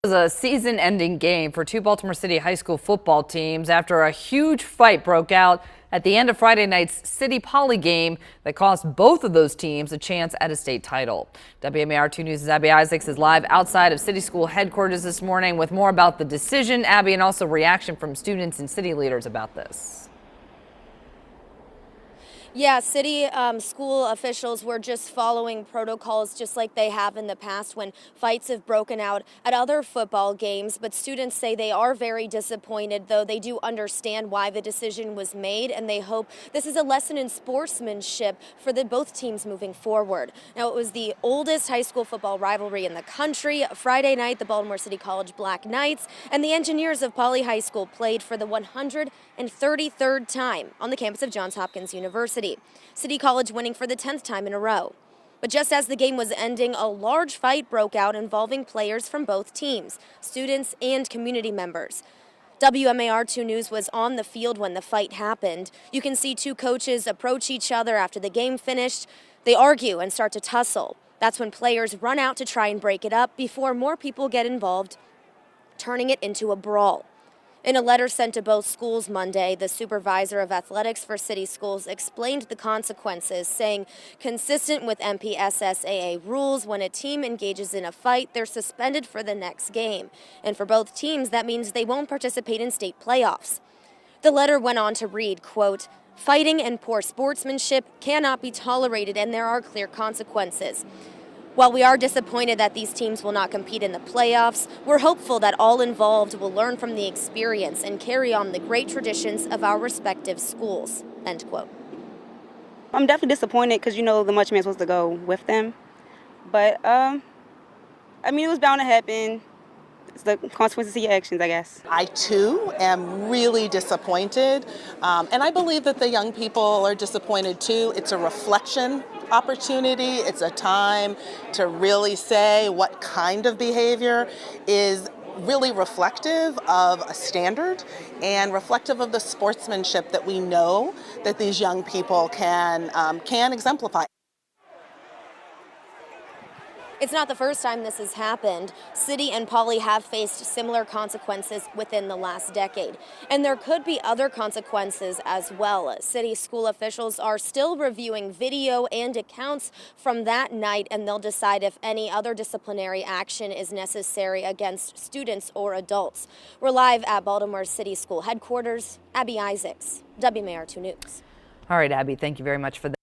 It was a season-ending game for two Baltimore City high school football teams after a huge fight broke out at the end of Friday night's City Poly game that cost both of those teams a chance at a state title. WMAR 2 News' Abby Isaacs is live outside of City School headquarters this morning with more about the decision, Abby, and also reaction from students and city leaders about this. Yeah, city school officials were just following protocols just like they have in the past when fights have broken out at other football games. But students say they are very disappointed, though they do understand why the decision was made, and they hope this is a lesson in sportsmanship for both teams moving forward. Now, it was the oldest high school football rivalry in the country. Friday night, the Baltimore City College Black Knights and the Engineers of Poly High School played for the 133rd time on the campus of Johns Hopkins University. City College winning for the 10th time in a row. But just as the game was ending, a large fight broke out involving players from both teams, students and community members. WMAR 2 News was on the field when the fight happened. You can see two coaches approach each other after the game finished. They argue and start to tussle. That's when players run out to try and break it up before more people get involved, turning it into a brawl. In a letter sent to both schools Monday, the supervisor of athletics for city schools explained the consequences, saying, consistent with MPSSAA rules, when a team engages in a fight, they're suspended for the next game. And for both teams, that means they won't participate in state playoffs. The letter went on to read, quote, fighting and poor sportsmanship cannot be tolerated, and there are clear consequences. While we are disappointed that these teams will not compete in the playoffs, we're hopeful that all involved will learn from the experience and carry on the great traditions of our respective schools, end quote. I'm definitely disappointed because, the much man's supposed to go with them. But, it was bound to happen. It's the consequences of your actions, I guess. I, too, am really disappointed. And I believe that the young people are disappointed, too. It's a reflection opportunity. It's a time to really say what kind of behavior is really reflective of a standard and reflective of the sportsmanship that we know that these young people can exemplify. It's not the first time this has happened. City and Poly have faced similar consequences within the last decade. And there could be other consequences as well. City school officials are still reviewing video and accounts from that night, and they'll decide if any other disciplinary action is necessary against students or adults. We're live at Baltimore City School headquarters. Abby Isaacs, WMAR 2 News. All right, Abby, thank you very much for that.